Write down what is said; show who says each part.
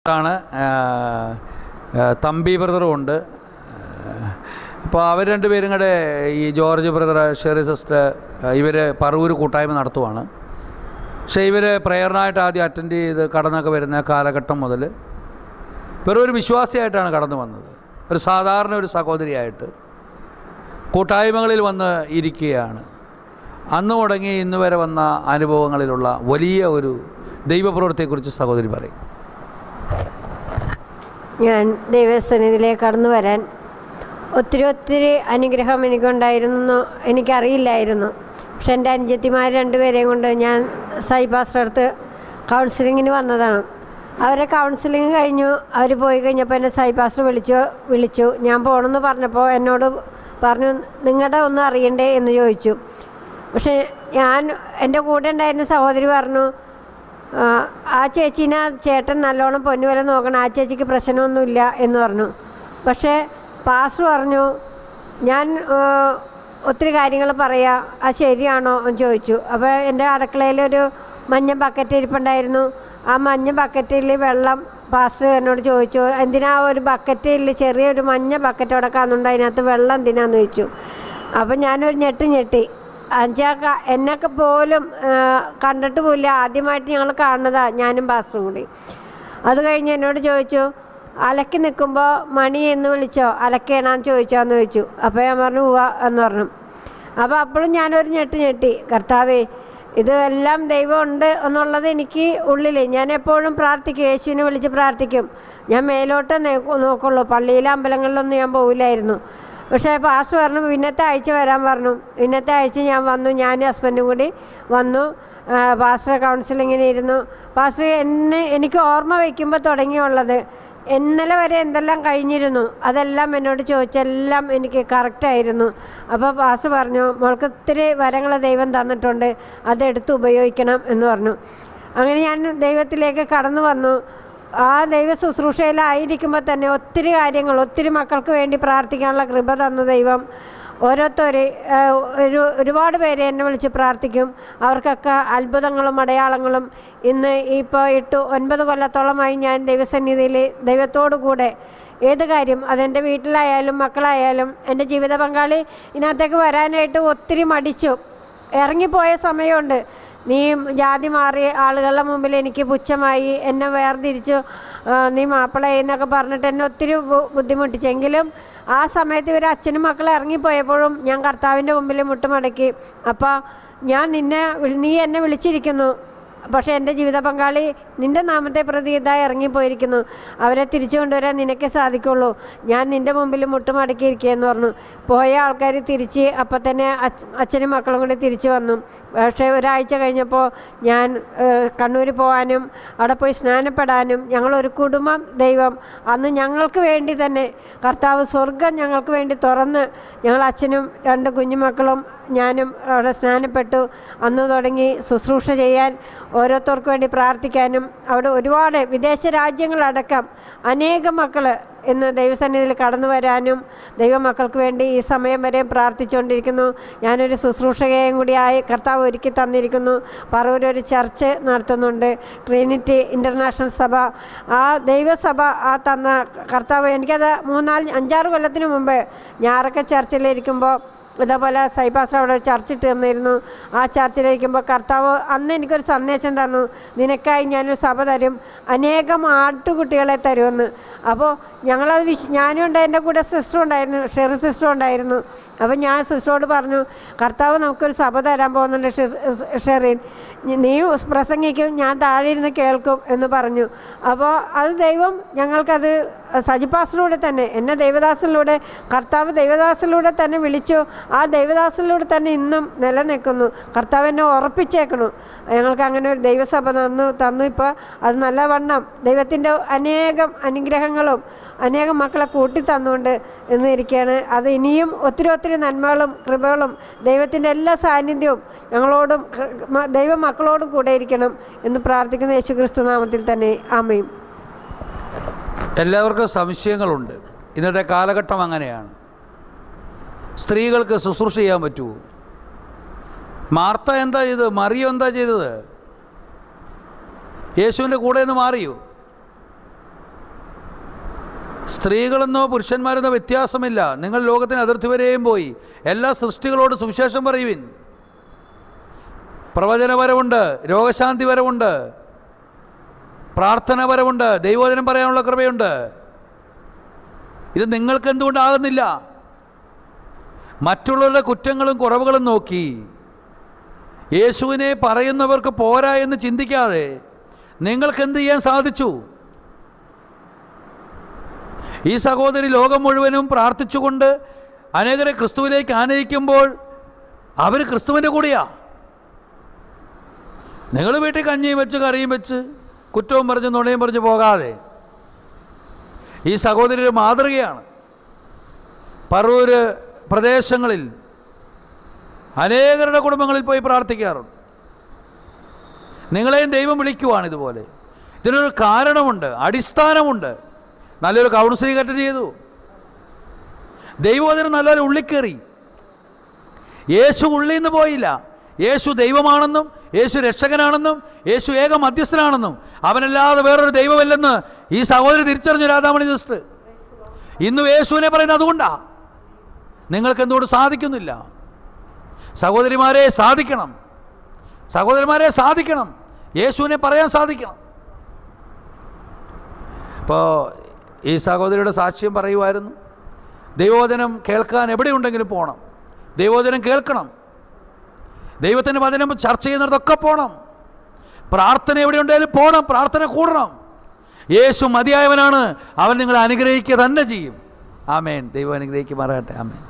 Speaker 1: ാണ് തമ്പി ബ്രദറും ഉണ്ട്. അപ്പോൾ അവർ രണ്ടുപേരും കൂടെ ഈ ജോർജ് ബ്രദർ, ഷെറി സിസ്റ്റർ, ഇവർ പറവൂർ കൂട്ടായ്മ നടത്തുവാണ്. പക്ഷേ ഇവർ പ്രേയറിനായിട്ട് ആദ്യം അറ്റൻഡ് ചെയ്ത് കടന്നൊക്കെ വരുന്ന കാലഘട്ടം മുതൽ വെറും ഒരു വിശ്വാസിയായിട്ടാണ് കടന്നു വന്നത്. ഒരു സാധാരണ ഒരു സഹോദരിയായിട്ട് കൂട്ടായ്മകളിൽ വന്ന് ഇരിക്കുകയാണ്. അന്ന് തുടങ്ങി ഇന്ന് വരെ വന്ന അനുഭവങ്ങളിലുള്ള വലിയ ഒരു ദൈവപ്രവൃത്തിയെക്കുറിച്ച് സഹോദരി പറയും.
Speaker 2: ഞാൻ ദൈവസന്നിധിയിലേക്ക് കടന്നു വരാൻ ഒത്തിരി അനുഗ്രഹം എനിക്കറിയില്ലായിരുന്നു. പക്ഷെ എൻ്റെ അനുജത്തിമാർ രണ്ടുപേരെയും കൊണ്ട് ഞാൻ സൈപാസ്റ്റർ അടുത്ത് കൗൺസിലിങ്ങിന് വന്നതാണ്. അവരെ കൗൺസിലിങ് കഴിഞ്ഞു. അവർ പോയി കഴിഞ്ഞപ്പോൾ എന്നെ സൈപാസ്റ്റർ വിളിച്ചു. ഞാൻ പോകണമെന്ന് പറഞ്ഞപ്പോൾ എന്നോട് പറഞ്ഞു, നിങ്ങളുടെ ഒന്നും അറിയണ്ടേ എന്ന് ചോദിച്ചു. പക്ഷെ എൻ്റെ കൂടെ ഉണ്ടായിരുന്ന സഹോദരി പറഞ്ഞു, ആ ചേച്ചീനെ ചേട്ടൻ നല്ലോണം പൊന്നുവരെ നോക്കണം, ആ ചേച്ചിക്ക് പ്രശ്നമൊന്നുമില്ല എന്ന് പറഞ്ഞു. പക്ഷേ പാസ്റ്റർ പറഞ്ഞു, ഞാൻ ഒത്തിരി കാര്യങ്ങൾ പറയാം, അത് ശരിയാണോ എന്ന് ചോദിച്ചു. അപ്പോൾ എൻ്റെ അടുക്കളയിലൊരു മഞ്ഞ ബക്കറ്റ് ഇരിപ്പുണ്ടായിരുന്നു. ആ മഞ്ഞ ബക്കറ്റിൽ വെള്ളം പാസ്റ്റർ എന്നോട് ചോദിച്ചു, എന്തിനാ ഒരു ബക്കറ്റിൽ ചെറിയൊരു മഞ്ഞ ബക്കറ്റ് അവിടെ കാണുന്നുണ്ട്, അതിനകത്ത് വെള്ളം എന്തിനാന്ന് ചോദിച്ചു. അപ്പം ഞാനൊരു ഞെട്ടി. എന്നൊക്കെ പോലും കണ്ടിട്ട് പോലില്ല, ആദ്യമായിട്ട് ഞങ്ങൾ കാണുന്നതാണ് ഞാനും പാസ്റ്ററും കൂടി. അത് കഴിഞ്ഞ് എന്നോട് ചോദിച്ചു, അലക്കി നിൽക്കുമ്പോൾ മണി എന്ന് വിളിച്ചോ, അലക്കേണാന്ന് ചോദിച്ചോന്ന് ചോദിച്ചു. അപ്പോൾ ഞാൻ പറഞ്ഞു ഉവ്വ എന്ന് പറഞ്ഞു. അപ്പോൾ അപ്പോഴും ഞാനൊരു ഞെട്ടി, കർത്താവേ ഇതെല്ലാം ദൈവം ഉണ്ട് എന്നുള്ളത് എനിക്ക് ഉള്ളിൽ. ഞാൻ എപ്പോഴും പ്രാർത്ഥിക്കും, യേശുവിനെ വിളിച്ച് പ്രാർത്ഥിക്കും. ഞാൻ മേലോട്ട് നോക്കുള്ളൂ, പള്ളിയിലെ അമ്പലങ്ങളിലൊന്നും ഞാൻ പോവില്ലായിരുന്നു. പക്ഷേ പാസ്റ്റർ പറഞ്ഞു പിന്നത്തെ ആഴ്ച വരാൻ പറഞ്ഞു. പിന്നത്തെ ആഴ്ച ഞാൻ വന്നു, ഞാനും ഹസ്ബൻഡും കൂടി വന്നു. പാസ്റ്റർ കൗൺസിലിങ്ങിന് ഇരുന്നു. പാസ്റ്റർ എനിക്ക് ഓർമ്മ വയ്ക്കുമ്പോൾ തുടങ്ങിയുള്ളത് ഇന്നലെ വരെ എന്തെല്ലാം കഴിഞ്ഞിരുന്നു അതെല്ലാം എന്നോട് ചോദിച്ചെല്ലാം എനിക്ക് കറക്റ്റായിരുന്നു. അപ്പോൾ പാസ്റ്റർ പറഞ്ഞു, മോൾക്ക് ഒത്തിരി വരങ്ങൾ ദൈവം തന്നിട്ടുണ്ട്, അതെടുത്ത് ഉപയോഗിക്കണം എന്ന് പറഞ്ഞു. അങ്ങനെ ഞാൻ ദൈവത്തിലേക്ക് കടന്നു വന്നു. ആ ദൈവ ശുശ്രൂഷയിലായിരിക്കുമ്പോൾ തന്നെ ഒത്തിരി മക്കൾക്ക് വേണ്ടി പ്രാർത്ഥിക്കാനുള്ള കൃപ തന്നു ദൈവം. ഒരുപാട് പേര് എന്നെ വിളിച്ച് പ്രാർത്ഥിക്കും. അവർക്കൊക്കെ അത്ഭുതങ്ങളും അടയാളങ്ങളും. ഇന്ന് ഇപ്പോൾ 8-9 കൊല്ലത്തോളമായി ഞാൻ ദൈവസന്നിധിയിൽ ദൈവത്തോടു കൂടെ ഏത് കാര്യം, അതെൻ്റെ വീട്ടിലായാലും മക്കളായാലും. എൻ്റെ ജീവിത പങ്കാളി ഇതിനകത്തേക്ക് വരാനായിട്ട് ഒത്തിരി മടിച്ചു, ഇറങ്ങിപ്പോയ സമയമുണ്ട്. നീ ജാതി മാറിയ ആളുകളുടെ മുമ്പിൽ എനിക്ക് പുച്ഛമായി, എന്നെ വേർതിരിച്ചു, നീ മാപ്പിളയെന്നൊക്കെ പറഞ്ഞിട്ട് എന്നെ ഒത്തിരി ബുദ്ധിമുട്ടിച്ചെങ്കിലും ആ സമയത്ത് ഇവർ അച്ഛനും മക്കളും ഇറങ്ങിപ്പോയപ്പോഴും ഞാൻ കർത്താവിൻ്റെ മുമ്പിൽ മുട്ടുമടക്കി. അപ്പോൾ നീ എന്നെ വിളിച്ചിരിക്കുന്നു, പക്ഷേ എൻ്റെ ജീവിത പങ്കാളി നിൻ്റെ നാമത്തെ പ്രതി ഇതായി ഇറങ്ങിപ്പോയിരിക്കുന്നു, അവരെ തിരിച്ചു കൊണ്ടുവരാൻ നിനക്ക് സാധിക്കുള്ളൂ, ഞാൻ നിൻ്റെ മുമ്പിൽ മുട്ടുമടക്കിയിരിക്കുകയെന്ന് പറഞ്ഞു. പോയ ആൾക്കാർ തിരിച്ച് അപ്പം തന്നെ അച്ഛനും മക്കളും കൂടി തിരിച്ചു വന്നു. പക്ഷേ ഒരാഴ്ച കഴിഞ്ഞപ്പോൾ ഞാൻ കണ്ണൂർ പോകാനും അവിടെ പോയി സ്നാനപ്പെടാനും ഞങ്ങളൊരു കുടുംബം ദൈവം അന്ന് ഞങ്ങൾക്ക് വേണ്ടി തന്നെ കർത്താവ് സ്വർഗം ഞങ്ങൾക്ക് വേണ്ടി തുറന്ന് ഞങ്ങൾ അച്ഛനും 2 കുഞ്ഞുമക്കളും ഞാനും അവിടെ സ്നാനപ്പെട്ടു. അന്ന് തുടങ്ങി ശുശ്രൂഷ ചെയ്യാൻ, ഓരോരുത്തർക്ക് വേണ്ടി പ്രാർത്ഥിക്കാനും. അവിടെ ഒരുപാട് വിദേശ രാജ്യങ്ങളടക്കം അനേകം മക്കൾ ഇന്ന് ദൈവസന്നിധിയിൽ കടന്നു വരാനും ദൈവമക്കൾക്ക് വേണ്ടി ഈ സമയം വരെ പ്രാർത്ഥിച്ചുകൊണ്ടിരിക്കുന്നു. ഞാനൊരു ശുശ്രൂഷകയും കൂടിയായി കർത്താവ് ഒരുക്കി തന്നിരിക്കുന്നു. പറവൂരൊരു ചർച്ച് നടത്തുന്നുണ്ട്, ട്രിനിറ്റി ഇൻ്റർനാഷണൽ സഭ. ആ ദൈവസഭ തന്ന കർത്താവ് എനിക്കത് 3-4-5-6 കൊല്ലത്തിന് മുമ്പ് ഞാറൊക്കെ ചർച്ചിലിരിക്കുമ്പോൾ ഇതേപോലെ സൈപാസ്റ്റർ അവിടെ ചർച്ചിട്ട് തന്നിരുന്നു. ആ ചർച്ചിലിരിക്കുമ്പോൾ കർത്താവ് അന്ന് എനിക്കൊരു സന്ദേശം തന്നു, നിനക്കായി ഞാനൊരു സഭ തരും, അനേകം ആട്ടുകുട്ടികളെ തരുമെന്ന്. അപ്പോൾ ഞങ്ങളത് ഞാനും ഉണ്ട്, എൻ്റെ കൂടെ സിസ്റ്ററും ഉണ്ടായിരുന്നു, ഷെറി സിസ്റ്ററും ഉണ്ടായിരുന്നു. അപ്പോൾ ഞാൻ സിസ്റ്ററോട് പറഞ്ഞു, കർത്താവ് നമുക്കൊരു സഭ തരാൻ പോകുന്നുണ്ട് ഷെറിൻ, നീ പ്രസംഗിക്കും, ഞാൻ താഴെ ഇരുന്ന് കേൾക്കും എന്ന് പറഞ്ഞു. അപ്പോൾ അത് ദൈവം ഞങ്ങൾക്കത് സജിപാസിലൂടെ തന്നെ, എന്നെ ദൈവദാസനിലൂടെ കർത്താവ് ദൈവദാസനിലൂടെ തന്നെ വിളിച്ചു. ആ ദൈവദാസനിലൂടെ തന്നെ ഇന്നും നിലനിൽക്കുന്നു. കർത്താവ് എന്നെ ഉറപ്പിച്ചേക്കണു. ഞങ്ങൾക്ക് അങ്ങനെ ഒരു ദൈവസഭ തന്നു. ഇപ്പോൾ അത് നല്ലവണ്ണം ദൈവത്തിൻ്റെ അനേകം അനുഗ്രഹങ്ങളും അനേകം മക്കളെ കൂട്ടി തന്നുകൊണ്ട് എന്നിരിക്കുകയാണ്. അത് ഇനിയും ഒത്തിരി നന്മകളും കൃപകളും ദൈവത്തിൻ്റെ എല്ലാ സാന്നിധ്യവും ഞങ്ങളോടും ദൈവമക്കളോടും കൂടെ ഇരിക്കണം എന്ന് പ്രാർത്ഥിക്കുന്ന യേശുക്രിസ്തു നാമത്തിൽ തന്നെ ആമേൻ.
Speaker 1: എല്ലാവർക്കും സംശയങ്ങളുണ്ട്. ഇന്നത്തെ കാലഘട്ടം അങ്ങനെയാണ്. സ്ത്രീകൾക്ക് ശുശ്രൂഷ ചെയ്യാൻ പറ്റുമോ? മാർത്ത എന്താ ചെയ്തത്? മറിയം എന്താ ചെയ്തത്? യേശുവിൻ്റെ കൂടെ നിന്ന് മാറിയോ? സ്ത്രീകളെന്നോ പുരുഷന്മാരെന്നോ വ്യത്യാസമില്ല. നിങ്ങൾ ലോകത്തിന് അതിർത്തി വരെയും പോയി എല്ലാ സൃഷ്ടികളോട് സുവിശേഷം പറയുവിൻ. പ്രവചനപരമുണ്ട്, രോഗശാന്തിപരമുണ്ട്, പ്രാർത്ഥനാപരമുണ്ട്, ദൈവവചനം പറയാനുള്ള കൃപയുണ്ട്. ഇത് നിങ്ങൾക്ക് എന്തുകൊണ്ടാകുന്നില്ല? മറ്റുള്ളവരുടെ കുറ്റങ്ങളും കുറവുകളും നോക്കി യേശുവിനെ പറയുന്നവർക്ക് പോരാ എന്ന് ചിന്തിക്കാതെ നിങ്ങൾക്ക് എന്ത് ചെയ്യാൻ സാധിച്ചു? ഈ സഹോദരി ലോകം മുഴുവനും പ്രാർത്ഥിച്ചുകൊണ്ട് അനേകരെ ക്രിസ്തുവിലേക്ക് ആനയിക്കുമ്പോൾ അവർ ക്രിസ്തുവിൻ്റെ കൂടെയാ. നിങ്ങൾ വീട്ടിൽ കഞ്ഞിയും വെച്ച് കറിയും വെച്ച് കുറ്റവും പറഞ്ഞ് നുണയും പറഞ്ഞ് പോകാതെ ഈ സഹോദരി ഒരു മാതൃകയാണ്. പറവൂർ പ്രദേശങ്ങളിൽ അനേകരുടെ കുടുംബങ്ങളിൽ പോയി പ്രാർത്ഥിക്കാറുണ്ട്. നിങ്ങളെയും ദൈവം വിളിക്കുവാണ് ഇതുപോലെ. ഇതിനൊരു കാരണമുണ്ട്, അടിസ്ഥാനമുണ്ട്. നല്ലൊരു കൗൺസിലിംഗ് അറ്റൻഡ് ചെയ്തു, ദൈവവചനം നല്ലൊരു ഉള്ളിക്കേറി. യേശു ഉള്ളിൽ നിന്ന് പോയില്ല. യേശു ദൈവമാണെന്നും യേശു രക്ഷകനാണെന്നും യേശു ഏക മധ്യസ്ഥനാണെന്നും അവനല്ലാതെ വേറൊരു ദൈവമല്ലെന്ന് ഈ സഹോദരി തിരിച്ചറിഞ്ഞു. രാധാമണി സിസ്റ്റർ ഇന്നും യേശുവിനെ പറയുന്നത് അതുകൊണ്ടാ. നിങ്ങൾക്ക് എന്തുകൊണ്ട് സാധിക്കുന്നില്ല? സഹോദരിമാരെ സാധിക്കണം, സഹോദരന്മാരെ സാധിക്കണം, യേശുവിനെ പറയാൻ സാധിക്കണം. ഇപ്പോൾ ഈ സഹോദരിയുടെ സാക്ഷ്യം പറയുമായിരുന്നു, ദൈവവചനം കേൾക്കാൻ എവിടെയുണ്ടെങ്കിലും പോകണം, ദൈവവചനം കേൾക്കണം, ദൈവത്തിൻ്റെ വചനം ചർച്ച ചെയ്യുന്നിടത്തൊക്കെ പോകണം, പ്രാർത്ഥന എവിടെയുണ്ടെങ്കിലും പോകണം, പ്രാർത്ഥന കൂടണം. യേശു മതിയായവനാണ്, അവൻ നിങ്ങളെ അനുഗ്രഹിക്കുക തന്നെ ചെയ്യും. ആമേൻ. ദൈവം അനുഗ്രഹിക്കുമാറാകട്ടെ. ആമേൻ.